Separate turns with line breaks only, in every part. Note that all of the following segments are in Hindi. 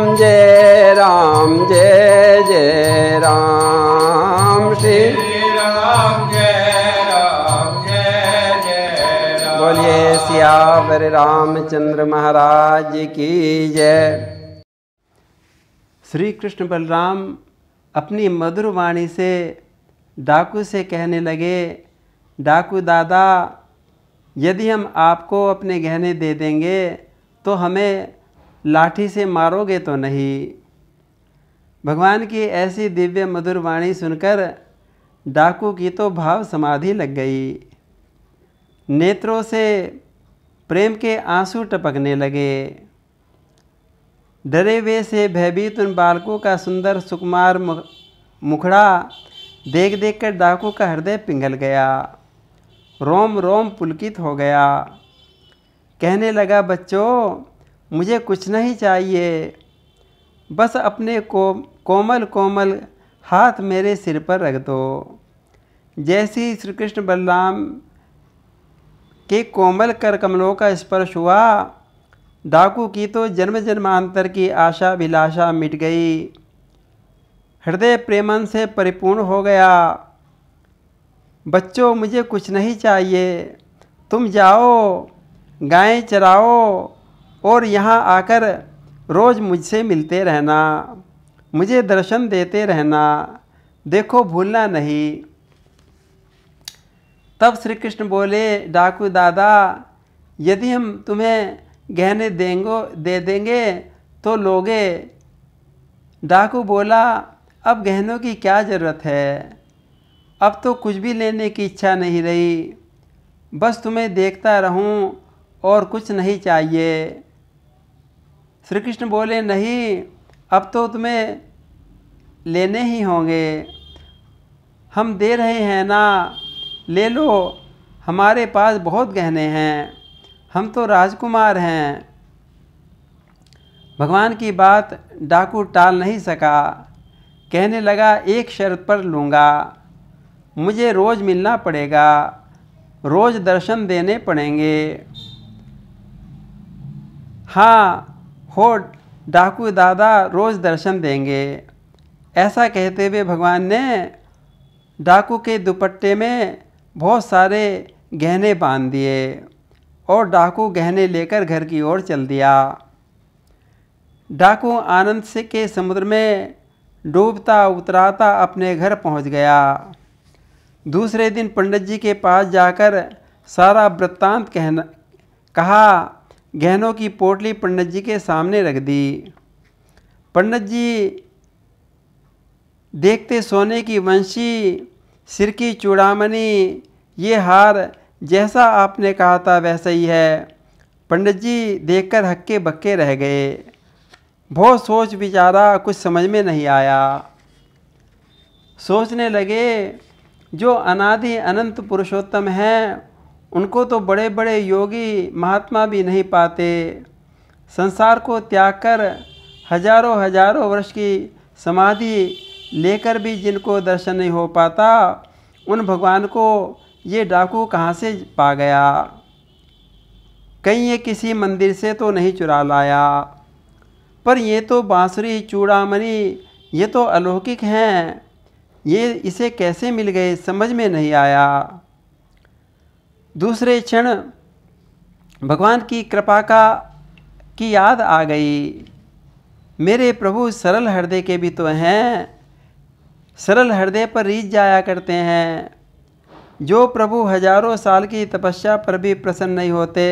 जय राम जय जय राम श्री
राम जय राम जय जय राम।
बोलिए सियावर रामचंद्र महाराज की जय। श्री कृष्ण बलराम अपनी मधुर वाणी से डाकू से कहने लगे, डाकू दादा, यदि हम आपको अपने गहने दे देंगे तो हमें लाठी से मारोगे तो नहीं। भगवान की ऐसी दिव्य मधुर वाणी सुनकर डाकू की तो भाव समाधि लग गई। नेत्रों से प्रेम के आंसू टपकने लगे। डरे हुए से भयभीत उन बालकों का सुंदर सुकुमार मुखड़ा देख देख कर डाकू का हृदय पिघल गया, रोम रोम पुलकित हो गया। कहने लगा, बच्चों, मुझे कुछ नहीं चाहिए, बस अपने कोमल कोमल हाथ मेरे सिर पर रख दो। जैसे ही श्री कृष्ण बलराम के कोमल कर कमलों का स्पर्श हुआ, डाकू की तो जन्म जन्मांतर की आशा अभिलाषा मिट गई। हृदय प्रेमन से परिपूर्ण हो गया। बच्चों, मुझे कुछ नहीं चाहिए, तुम जाओ, गायें चराओ और यहाँ आकर रोज़ मुझसे मिलते रहना, मुझे दर्शन देते रहना, देखो भूलना नहीं। तब श्री कृष्ण बोले, डाकू दादा, यदि हम तुम्हें गहने दे देंगे तो लोगे। डाकू बोला, अब गहनों की क्या ज़रूरत है, अब तो कुछ भी लेने की इच्छा नहीं रही, बस तुम्हें देखता रहूं और कुछ नहीं चाहिए। श्री कृष्ण बोले, नहीं, अब तो तुम्हें लेने ही होंगे, हम दे रहे हैं ना, ले लो, हमारे पास बहुत गहने हैं, हम तो राजकुमार हैं। भगवान की बात डाकू टाल नहीं सका। कहने लगा, एक शर्त पर लूँगा, मुझे रोज़ मिलना पड़ेगा, रोज़ दर्शन देने पड़ेंगे। हाँ हो डाकू दादा, रोज़ दर्शन देंगे। ऐसा कहते हुए भगवान ने डाकू के दुपट्टे में बहुत सारे गहने बांध दिए और डाकू गहने लेकर घर की ओर चल दिया। डाकू आनंद से के समुद्र में डूबता उतराता अपने घर पहुंच गया। दूसरे दिन पंडित जी के पास जाकर सारा वृत्तांत कहा। गहनों की पोटली पंडित जी के सामने रख दी। पंडित जी देखते सोने की वंशी, सिर की चूड़ामणि, ये हार जैसा आपने कहा था वैसा ही है। पंडित जी देखकर हक्के बक्के रह गए। बहुत सोच विचारा, कुछ समझ में नहीं आया। सोचने लगे, जो अनादि अनंत पुरुषोत्तम हैं उनको तो बड़े बड़े योगी महात्मा भी नहीं पाते। संसार को त्याग कर हजारों हजारों वर्ष की समाधि लेकर भी जिनको दर्शन नहीं हो पाता, उन भगवान को ये डाकू कहाँ से पा गया। कहीं ये किसी मंदिर से तो नहीं चुरा लाया, पर ये तो बांसुरी चूड़ामणि ये तो अलौकिक हैं, ये इसे कैसे मिल गए, समझ में नहीं आया। दूसरे क्षण भगवान की कृपा की याद आ गई। मेरे प्रभु सरल हृदय के भी तो हैं, सरल हृदय पर रीझ जाया करते हैं। जो प्रभु हजारों साल की तपस्या पर भी प्रसन्न नहीं होते,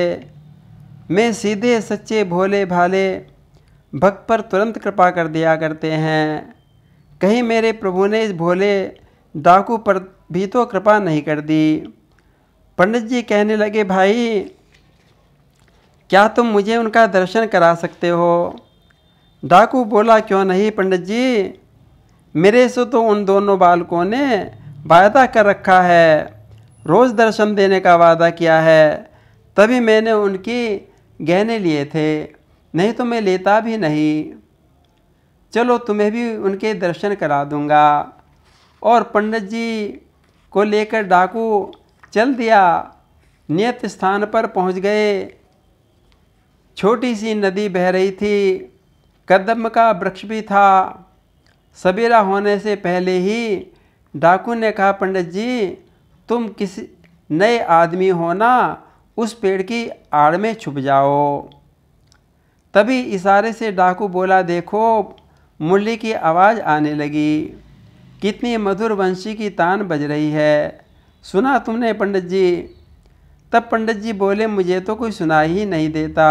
मैं सीधे सच्चे भोले भाले भक्त पर तुरंत कृपा कर दिया करते हैं। कहीं मेरे प्रभु ने इस भोले डाकू पर भी तो कृपा नहीं कर दी। पंडित जी कहने लगे, भाई क्या तुम मुझे उनका दर्शन करा सकते हो। डाकू बोला, क्यों नहीं पंडित जी, मेरे से तो उन दोनों बालकों ने वायदा कर रखा है, रोज़ दर्शन देने का वादा किया है, तभी मैंने उनकी गहने लिए थे, नहीं तो मैं लेता भी नहीं। चलो तुम्हें भी उनके दर्शन करा दूंगा। और पंडित जी को लेकर डाकू चल दिया। नियत स्थान पर पहुंच गए। छोटी सी नदी बह रही थी। कदम्ब का वृक्ष भी था। सवेरा होने से पहले ही डाकू ने कहा, पंडित जी तुम किसी नए आदमी हो ना, उस पेड़ की आड़ में छुप जाओ। तभी इशारे से डाकू बोला, देखो मुरली की आवाज़ आने लगी, कितनी मधुर वंशी की तान बज रही है, सुना तुमने पंडित जी? तब पंडित जी बोले, मुझे तो कोई सुनाई ही नहीं देता।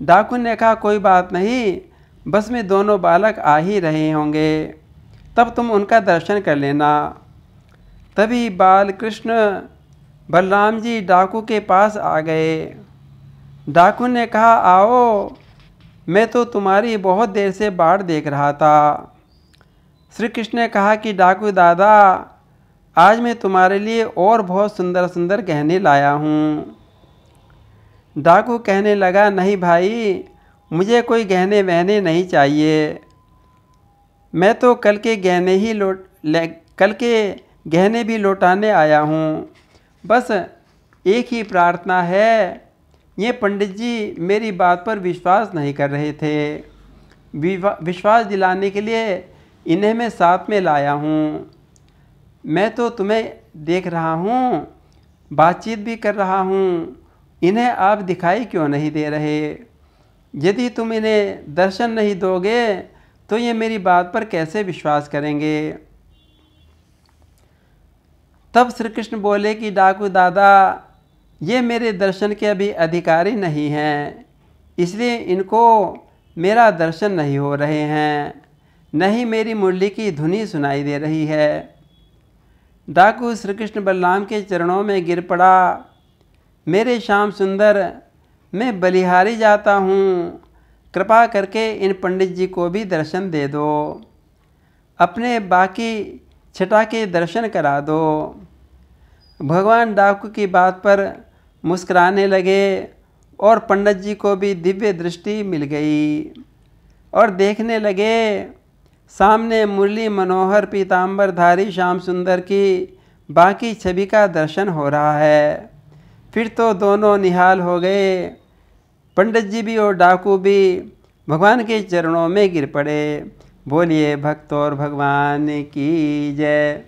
डाकू ने कहा, कोई बात नहीं, बस में दोनों बालक आ ही रहे होंगे, तब तुम उनका दर्शन कर लेना। तभी बाल कृष्ण बलराम जी डाकू के पास आ गए। डाकू ने कहा, आओ, मैं तो तुम्हारी बहुत देर से बाट देख रहा था। श्री कृष्ण ने कहा कि डाकू दादा, आज मैं तुम्हारे लिए और बहुत सुंदर सुंदर गहने लाया हूँ। डाकू कहने लगा, नहीं भाई, मुझे कोई गहने वहने नहीं चाहिए, मैं तो कल के गहने भी लौटाने आया हूँ। बस एक ही प्रार्थना है। ये पंडित जी मेरी बात पर विश्वास नहीं कर रहे थे, विश्वास दिलाने के लिए इन्हें मैं साथ में लाया हूँ। मैं तो तुम्हें देख रहा हूँ, बातचीत भी कर रहा हूँ, इन्हें आप दिखाई क्यों नहीं दे रहे? यदि तुम इन्हें दर्शन नहीं दोगे तो ये मेरी बात पर कैसे विश्वास करेंगे? तब श्री कृष्ण बोले कि डाकू दादा, ये मेरे दर्शन के अभी अधिकारी नहीं हैं, इसलिए इनको मेरा दर्शन नहीं हो रहे हैं, नहीं मेरी मुरली की धुनी सुनाई दे रही है। डाकू श्री कृष्ण बलराम के चरणों में गिर पड़ा, मेरे श्याम सुंदर, मैं बलिहारी जाता हूँ, कृपा करके इन पंडित जी को भी दर्शन दे दो, अपने बाकी छटा के दर्शन करा दो। भगवान डाकू की बात पर मुस्कुराने लगे और पंडित जी को भी दिव्य दृष्टि मिल गई और देखने लगे सामने मुरली मनोहर पीताम्बरधारी श्याम सुंदर की बाकी छवि का दर्शन हो रहा है। फिर तो दोनों निहाल हो गए, पंडित जी भी और डाकू भी भगवान के चरणों में गिर पड़े। बोलिए भक्त और भगवान की जय।